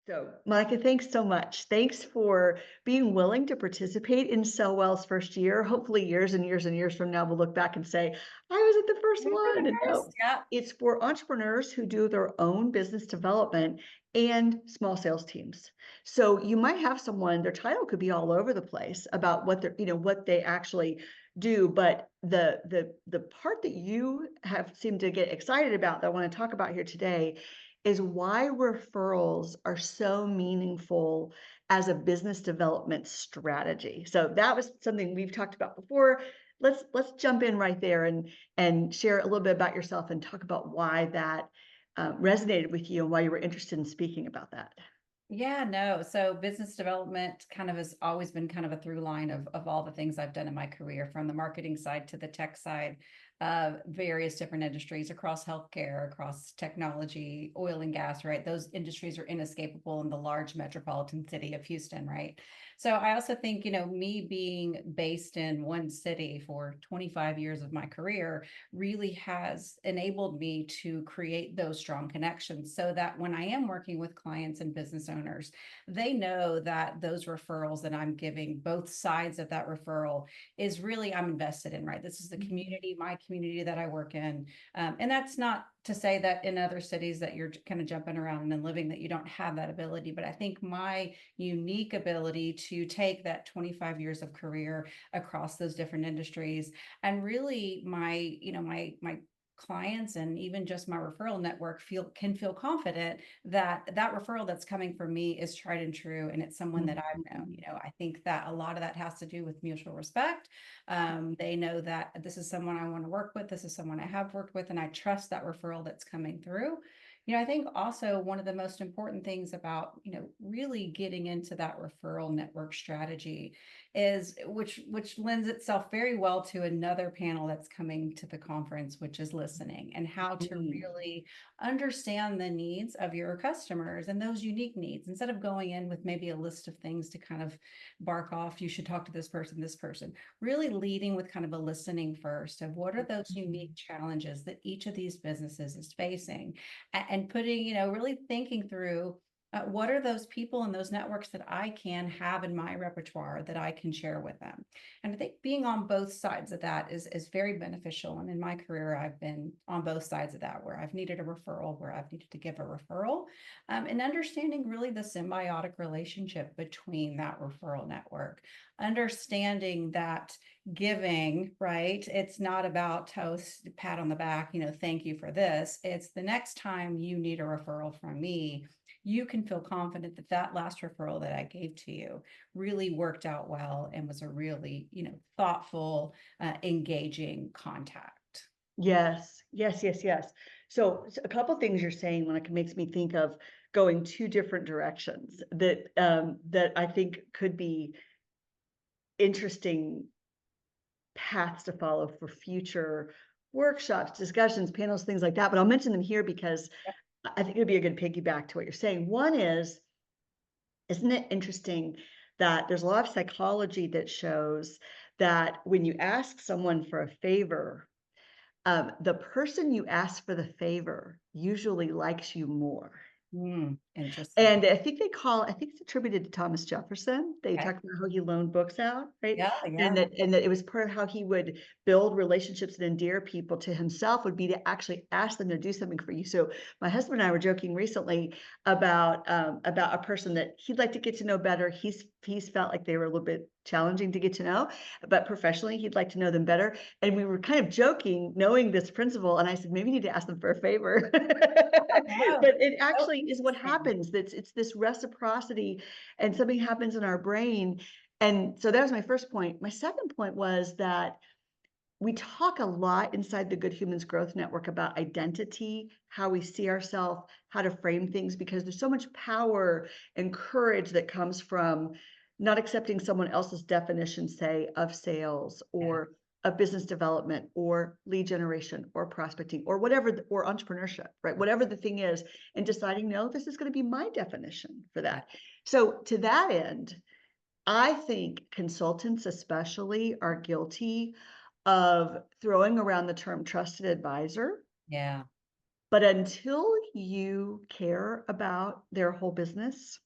So, Monica, thanks so much. Thanks for being willing to participate in Sell Well's first year. Hopefully, years and years and years from now, we'll look back and say, I was at the first Remember the one. And no, first? Yeah. it's for entrepreneurs who do their own business development and small sales teams. So you might have someone, their title could be all over the place about what they're, what they actually do. But the part that you have seemed to get excited about that I want to talk about here today is why referrals are so meaningful as a business development strategy. So that was something we've talked about before. Let's jump in right there and share a little bit about yourself and talk about why that resonated with you and why you were interested in speaking about that. Yeah, no. So business development kind of has always been kind of a through line of all the things I've done in my career, from the marketing side to the tech side, various different industries across healthcare, across technology, oil and gas, right? Those industries are inescapable in the large metropolitan city of Houston, right? So I also think, me being based in one city for 25 years of my career really has enabled me to create those strong connections so that when I am working with clients and business owners, they know that those referrals that I'm giving, both sides of that referral, is really I'm invested in, right? This is the community, my community that I work in. And that's not to say that in other cities that you're kind of jumping around and living that you don't have that ability. But I think my unique ability to take that 25 years of career across those different industries and really my clients and even just my referral network can feel confident that that referral that's coming from me is tried and true, and it's someone that I've known. I think that a lot of that has to do with mutual respect. They know that this is someone I want to work with, this is someone I have worked with, and I trust that referral that's coming through. I think also one of the most important things about, really getting into that referral network strategy is which lends itself very well to another panel that's coming to the conference, which is listening and how to really understand the needs of your customers and those unique needs, instead of going in with maybe a list of things to kind of bark off, you should talk to this person, really leading with kind of a listening first of what are those unique challenges that each of these businesses is facing, and putting, really thinking through what are those people and those networks that I can have in my repertoire that I can share with them. And I think being on both sides of that is very beneficial. And in my career, I've been on both sides of that, where I've needed a referral, where I've needed to give a referral, and understanding really the symbiotic relationship between that referral network, understanding that giving, right? It's not about pat on the back, thank you for this. It's the next time you need a referral from me, you can feel confident that that last referral that I gave to you really worked out well and was a really, thoughtful, engaging contact. Yes, yes, yes, yes. So a couple things you're saying, when it makes me think of going two different directions that I think could be interesting paths to follow for future workshops, discussions, panels, things like that. But I'll mention them here because I think it'd be a good piggyback to what you're saying. One is, isn't it interesting that there's a lot of psychology that shows that when you ask someone for a favor, the person you ask for the favor usually likes you more. Interesting. And I think it's attributed to Thomas Jefferson. They Okay. talk about how he loaned books out, right? Yeah, And yeah. that it was part of how he would build relationships and endear people to himself would be to actually ask them to do something for you. So my husband and I were joking recently about a person that he'd like to get to know better. He's felt like they were a little bit challenging to get to know, but professionally he'd like to know them better. And we were kind of joking, knowing this principle. And I said, maybe you need to ask them for a favor. No, But it so actually is what interesting. happens. It's this reciprocity, and something happens in our brain. And so that was my first point. My second point was that we talk a lot inside the Good Humans Growth Network about identity, how we see ourselves, how to frame things, because there's so much power and courage that comes from not accepting someone else's definition, say, of sales Yeah. or of business development or lead generation or prospecting or whatever, or entrepreneurship, right? Whatever the thing is, and deciding, no, this is going to be my definition for Yeah. that. So to that end, I think consultants especially are guilty of throwing around the term trusted advisor, Yeah. But until you care about their whole business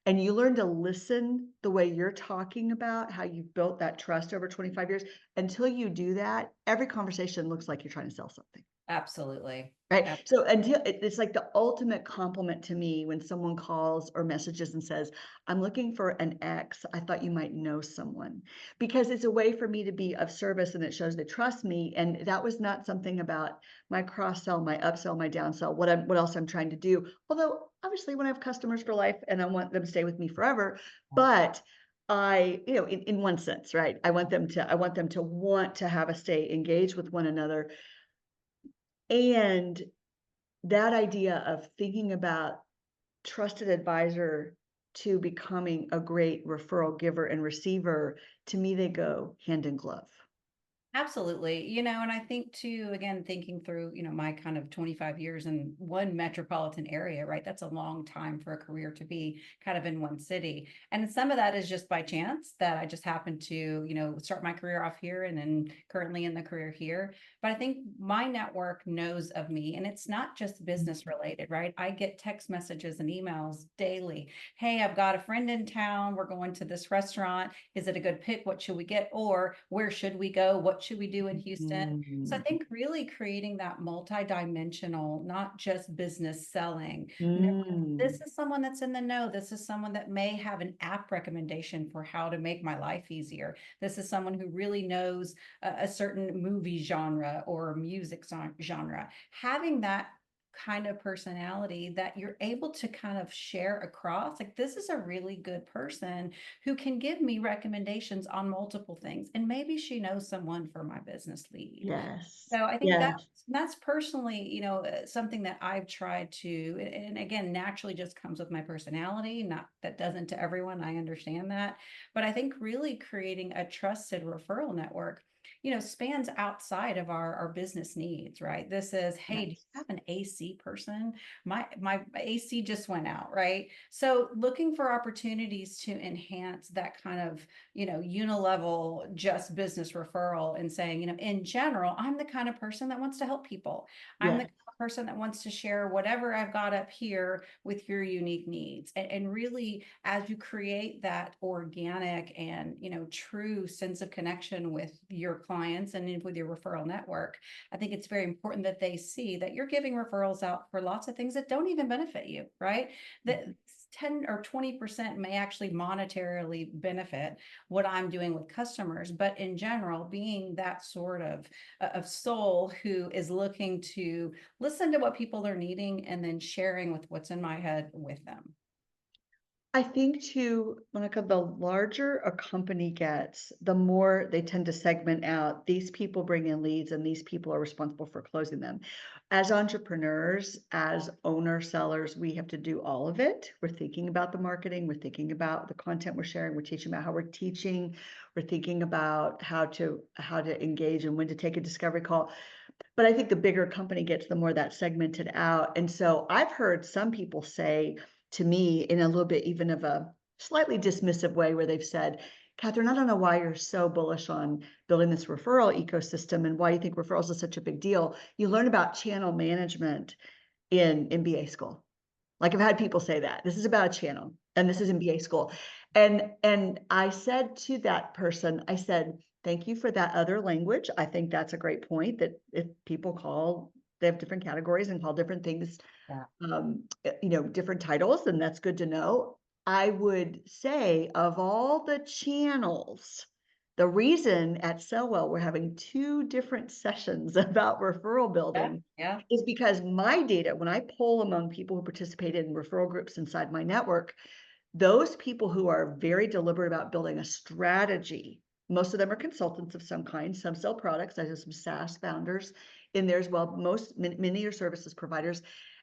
and you learn to listen the way you're talking about how you've built that trust over 25 years, until you do that, every conversation looks like you're trying to sell something. Absolutely. Right? Ab So until it's like the ultimate compliment to me when someone calls or messages and says, "I'm looking for an X. I thought you might know someone." Because it's a way for me to be of service and it shows they trust me. And that was not something about my cross sell, my upsell, my downsell, what else I'm trying to do. Although obviously when I have customers for life and I want them to stay with me forever, but in one sense, right? I want them to want to have a stay engaged with one another. And that idea of thinking about trusted advisor to becoming a great referral giver and receiver, to me, they go hand in glove. Absolutely. And I think too, again, thinking through, my kind of 25 years in one metropolitan area, right? That's a long time for a career to be kind of in one city. And some of that is just by chance that I just happened to, start my career off here and then currently in the career here. But I think my network knows of me and it's not just business related, right? I get text messages and emails daily. Hey, I've got a friend in town. We're going to this restaurant. Is it a good pick? What should we get? Or where should we go? What should we do in Houston? So I Mm, think really creating that multi-dimensional, not just business selling. No, this mm, is someone that's in the know. This is someone that may have an app recommendation for how to make my life easier. This is someone who really knows a certain movie genre or music genre. Having that kind of personality that you're able to kind of share across, like this is a really good person who can give me recommendations on multiple things, and maybe she knows someone for my business lead. yes, So I think yes, that's personally, something that I've tried to, and again, naturally just comes with my personality. Not that doesn't to everyone, I understand that, but I think really creating a trusted referral network, spans outside of our business needs, right? This is, hey, do you yes, have an AC person? My AC just went out, right? So looking for opportunities to enhance that kind of, unilevel just business referral and saying, in general, I'm the kind of person that wants to help people. I'm the yes. kind of person that wants to share whatever I've got up here with your unique needs. And really, as you create that organic and, true sense of connection with your clients and with your referral network, I think it's very important that they see that you're giving referrals out for lots of things that don't even benefit you, right? That 10 or 20% may actually monetarily benefit what I'm doing with customers, but in general, being that sort of soul who is looking to listen to what people are needing and then sharing with what's in my head with them. I think too, Monica, the larger a company gets, the more they tend to segment out. These people bring in leads and these people are responsible for closing them. As entrepreneurs, as owner sellers, we have to do all of it. We're thinking about the marketing, we're thinking about the content we're sharing, we're teaching about how we're teaching, we're thinking about how to engage and when to take a discovery call. But I think the bigger a company gets, the more that's segmented out. And so I've heard some people say to me in a little bit even of a slightly dismissive way where they've said, Catherine, I don't know why you're so bullish on building this referral ecosystem and why you think referrals is such a big deal. You learn about channel management in MBA school. Like I've had people say that this is about a channel and this is MBA school. And I said to that person, I said, thank you for that other language. I think that's a great point that if people they have different categories and call different things, Yeah. different titles, and that's good to know. I would say of all the channels, the reason at Sellwell we're having two different sessions about referral Yeah. building Yeah. is because my data, when I poll among people who participated in referral groups inside my network, those people who are very deliberate about building a strategy, most of them are consultants of some kind, some sell products. I have some SaaS founders in there as well. Many are services providers.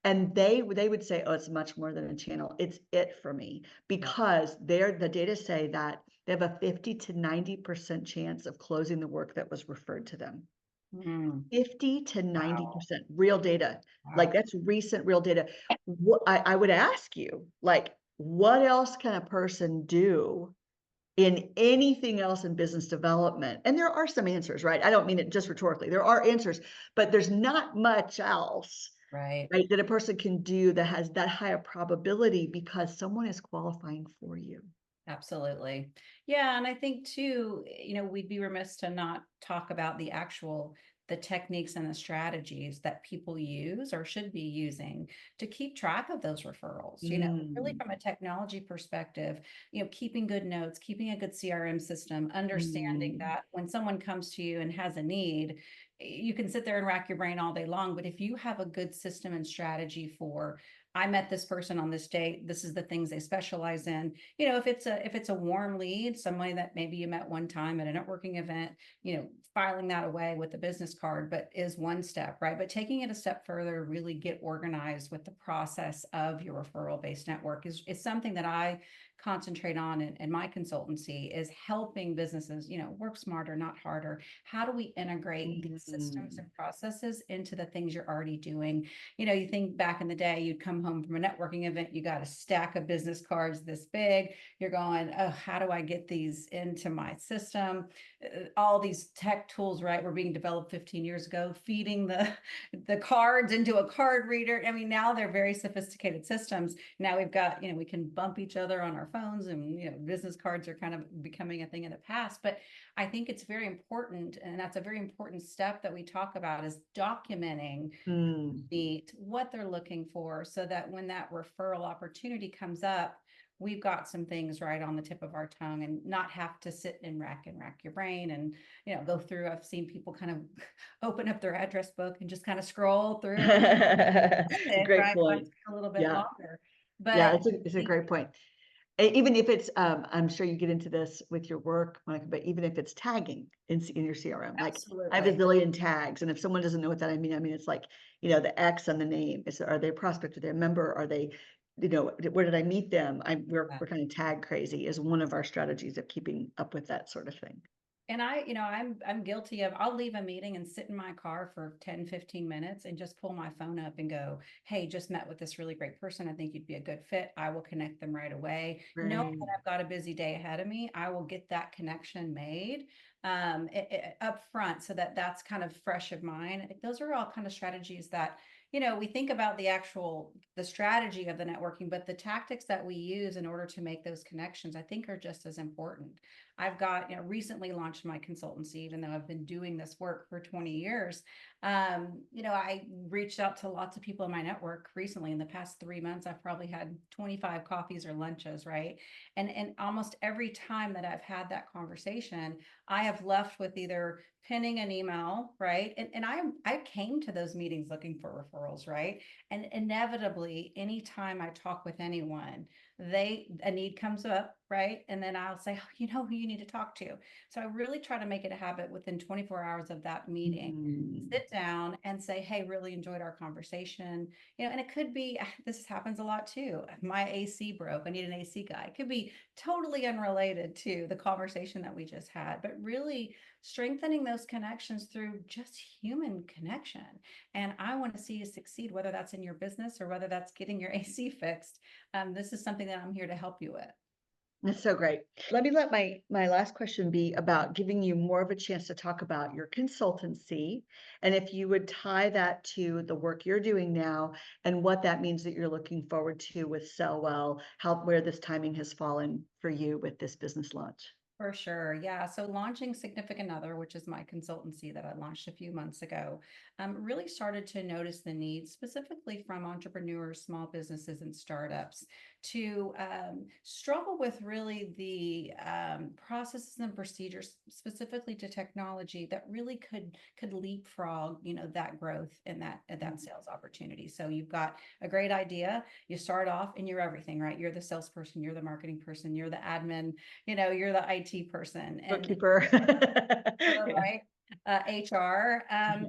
And they would say, oh, it's much more than a channel. It's it for me Yeah. because the data say that they have a 50 to 90% chance of closing the work that was referred to them. Mm. 50 to Wow. 90% real data. Like Wow. that's recent real data. What I would ask you, like, what else can a person do in anything else in business development? And there are some answers, right? I don't mean it just rhetorically. There are answers, but there's not much else Right. right? That a person can do that has that higher probability because someone is qualifying for you. Absolutely. Yeah, and I think too, we'd be remiss to not talk about the techniques and the strategies that people use or should be using to keep track of those referrals. Really Mm, from a technology perspective, keeping good notes, keeping a good CRM system, understanding mm, that when someone comes to you and has a need, you can sit there and rack your brain all day long, but if you have a good system and strategy for I met this person on this date. This is the things they specialize in. If it's a warm lead, somebody that maybe you met one time at a networking event, filing that away with a business card, but is one step, right? But taking it a step further, really get organized with the process of your referral based network is something that I concentrate on in my consultancy is helping businesses, work smarter, not harder. How do we integrate these systems mm. and processes into the things you're already doing? You think back in the day, you'd come home from a networking event, you got a stack of business cards this big. You're going, oh, how do I get these into my system? All these tech tools, right, were being developed 15 years ago, feeding the cards into a card reader. I mean, now they're very sophisticated systems. Now we've got, we can bump each other on our phones, and business cards are kind of becoming a thing of the past. But I think it's very important, and that's a very important step that we talk about is documenting Mm, meet, what they're looking for, so that when that referral opportunity comes up, we've got some things right on the tip of our tongue and not have to sit and rack your brain and go through. I've seen people kind of open up their address book and just kind of scroll through and it, Great right? Might point. take a little bit Yeah, longer, yeah, but it's a great point. Even if it's, I'm sure you get into this with your work, Monica, but even if it's tagging in your CRM, like I have a absolutely. zillion tags, and if someone doesn't know what that I mean, it's like, the X on the name. Are they a prospect? Are they a member? Are they, where did I meet them? We're kind of tag crazy is one of our strategies of keeping up with that sort of thing. And I'm guilty of, I'll leave a meeting and sit in my car for 10, 15 minutes and just pull my phone up and go, hey, just met with this really great person. I think you'd be a good fit. I will connect them right away. Knowing Right. that I've got a busy day ahead of me, I will get that connection made up front so that that's kind of fresh of mind. Those are all kind of strategies that, we think about the strategy of the networking, but the tactics that we use in order to make those connections, I think are just as important. I've got, recently launched my consultancy, even though I've been doing this work for 20 years. I reached out to lots of people in my network recently. In the past 3 months, I've probably had 25 coffees or lunches, right? And almost every time that I've had that conversation, I have left with either pinning an email, right? And I came to those meetings looking for referrals, right? And inevitably, anytime I talk with anyone, a need comes up, right? And then I'll say, oh, you know who you need to talk to. So I really try to make it a habit within 24 hours of that meeting, Mm, sit down and say, hey, really enjoyed our conversation. And it could be, this happens a lot too. My AC broke. I need an AC guy. It could be totally unrelated to the conversation that we just had, but really strengthening those connections through just human connection. And I want to see you succeed, whether that's in your business or whether that's getting your AC fixed. This is something that I'm here to help you with. that's so great. Let me let my last question be about giving you more of a chance to talk about your consultancy, and if you would tie that to the work you're doing now and what that means that you're looking forward to with Sell Well, where this timing has fallen for you with this business launch. For sure. Yeah. So launching Significant Other, which is my consultancy that I launched a few months ago, really started to notice the needs specifically from entrepreneurs, small businesses, and startups to struggle with really the processes and procedures specifically to technology that really could leapfrog, that growth and that sales opportunity. So you've got a great idea. You start off and you're everything, right? You're the salesperson, you're the marketing person, you're the admin, you're the IT person and Bookkeeper. Yeah. right, HR, and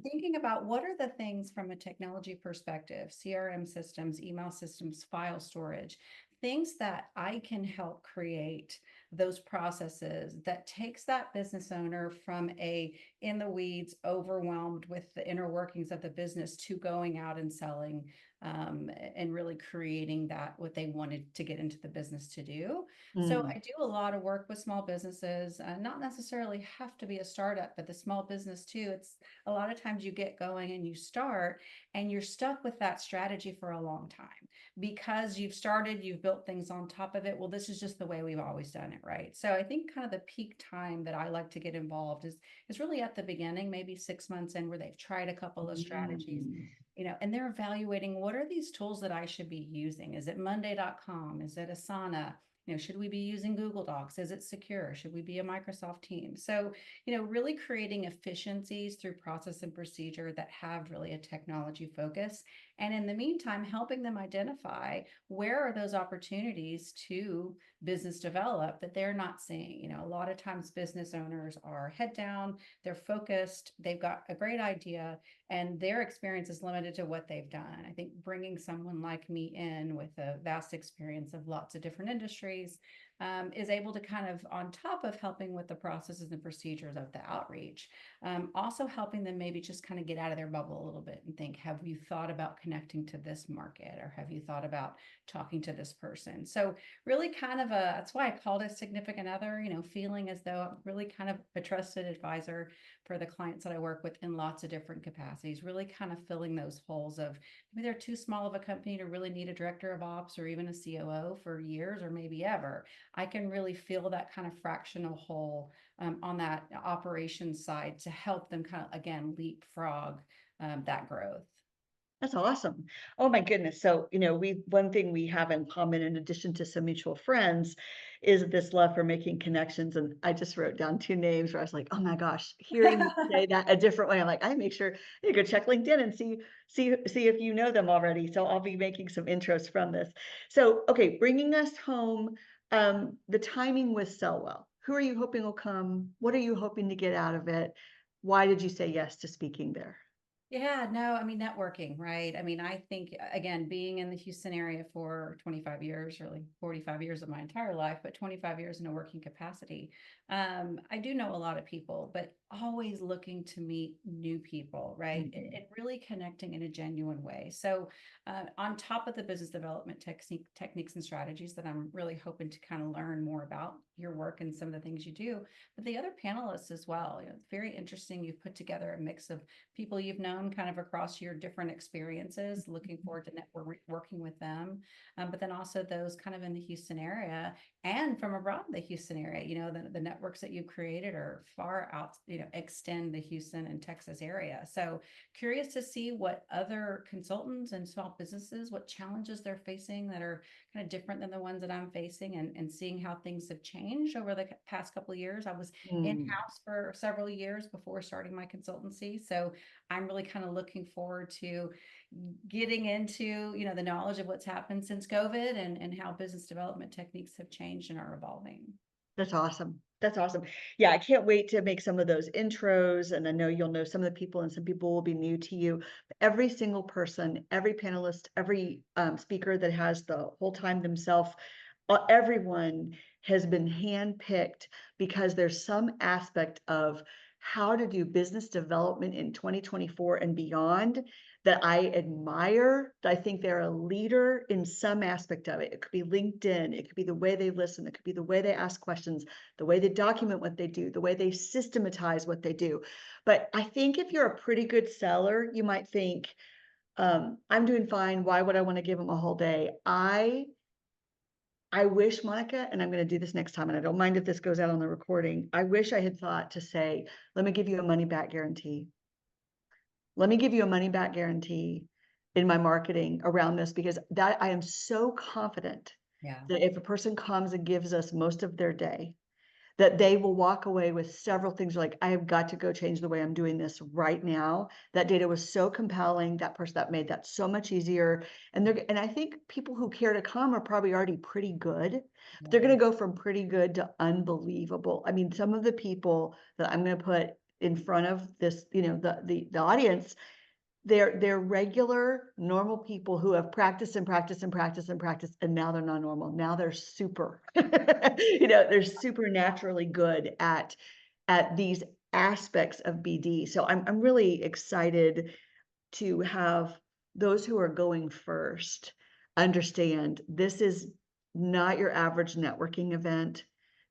thinking about what are the things from a technology perspective, CRM systems, email systems, file storage, things that I can help create those processes that takes that business owner from a in the weeds, overwhelmed with the inner workings of the business, to going out and selling, and really creating that what they wanted to get into the business to do. So Mm. I do a lot of work with small businesses, not necessarily have to be a startup, but the small business too. It's a lot of times you get going and you start and you're stuck with that strategy for a long time because you've started, you've built things on top of it. Well, this is just the way we've always done it, right? So I think kind of the peak time that I like to get involved is really at the beginning, maybe 6 months in, where they've tried a couple of strategies, Mm. and they're evaluating, what are these tools that I should be using? Is it Monday.com? Is it Asana? Should we be using Google Docs? Is it secure? Should we be a Microsoft team? So, really creating efficiencies through process and procedure that have really a technology focus. And in the meantime, helping them identify where are those opportunities to business develop that they're not seeing. A lot of times business owners are head down, they're focused, they've got a great idea, and their experience is limited to what they've done. I think bringing someone like me in with a vast experience of lots of different industries, is able to kind of, on top of helping with the processes and procedures of the outreach, also helping them maybe just kind of get out of their bubble a little bit and think, have you thought about connecting to this market, or have you thought about talking to this person? So really kind of that's why I called it significant other, feeling as though I'm really kind of a trusted advisor for the clients that I work with in lots of different capacities, really kind of filling those holes of maybe they're too small of a company to really need a director of ops or even a COO for years or maybe ever. I can really feel that kind of fractional hole, on that operations side to help them kind of, again, leapfrog that growth. That's awesome. Oh my goodness. So, one thing we have in common, in addition to some mutual friends, is this love for making connections. And I just wrote down two names where I was like, oh my gosh, hearing you say that a different way. I'm like, I make sure you go check LinkedIn and see if you know them already. So I'll be making some intros from this. So, okay, bringing us home, the timing with Sellwell. Who are you hoping will come? What are you hoping to get out of it? Why did you say yes to speaking there? Yeah, no, I mean, networking, right? I mean, I think, again, being in the Houston area for 25 years, really 45 years of my entire life, but 25 years in a working capacity, I do know a lot of people, but always looking to meet new people, right? Mhm. And really connecting in a genuine way. So, on top of the business development techniques and strategies that I'm really hoping to kind of learn more about your work and some of the things you do, but the other panelists as well. It's very interesting. You've put together a mix of people you've known kind of across your different experiences. Looking forward to working with them, but then also those kind of in the Houston area and from abroad the Houston area. The networks that you've created are far out, extend the Houston and Texas area. So curious to see what other consultants and small businesses, what challenges they're facing that are kind of different than the ones that I'm facing, and seeing how things have changed over the past couple of years. I was Mm. in-house for several years before starting my consultancy. So I'm really kind of looking forward to getting into, the knowledge of what's happened since COVID, and how business development techniques have changed and are evolving. That's awesome. That's awesome. Yeah, I can't wait to make some of those intros, and I know you'll know some of the people, and some people will be new to you. Every single person, every panelist, every speaker that has the whole time themselves, everyone has been handpicked because there's some aspect of how to do business development in 2024 and beyond that I admire. I think they're a leader in some aspect of it. It could be LinkedIn, it could be the way they listen, it could be the way they ask questions, the way they document what they do, the way they systematize what they do. But I think if you're a pretty good seller, you might think, I'm doing fine. Why would I want to give them a whole day? I wish, Monica, and I'm going to do this next time, and I don't mind if this goes out on the recording. I wish I had thought to say, let me give you a money back guarantee. Let me give you a money back guarantee in my marketing around this, because that I am so confident Yeah. that if a person comes and gives us most of their day, that they will walk away with several things like, I have got to go change the way I'm doing this right now. That data was so compelling. That person that made that so much easier. And I think people who care to come are probably already pretty good. But they're Yeah. going to go from pretty good to unbelievable. I mean, some of the people that I'm going to put in front of this, the audience, they're regular, normal people who have practiced and practiced and practiced and practiced, and now they're not normal. Now they're super, they're supernaturally good at these aspects of BD. So I'm really excited to have those who are going first understand this is not your average networking event.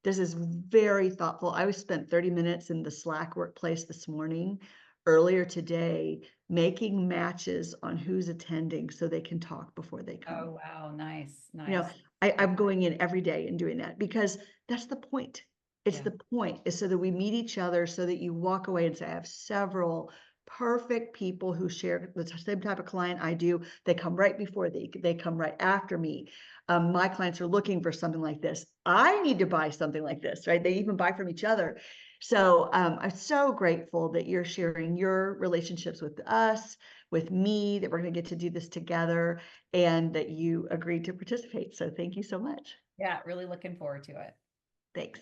This is very thoughtful. I was spent 30 minutes in the Slack workplace this morning, earlier today, making matches on who's attending so they can talk before they come. Oh, wow. Nice, You know, nice. I'm going in every day and doing that because that's the point. It's Yeah. the point is so that we meet each other so that you walk away and say, I have several perfect people who share the same type of client I do. They come right before they come right after me. My clients are looking for something like this. I need to buy something like this, right? They even buy from each other. So I'm so grateful that you're sharing your relationships with us, with me, that we're going to get to do this together and that you agreed to participate. So thank you so much. Yeah, really looking forward to it. Thanks.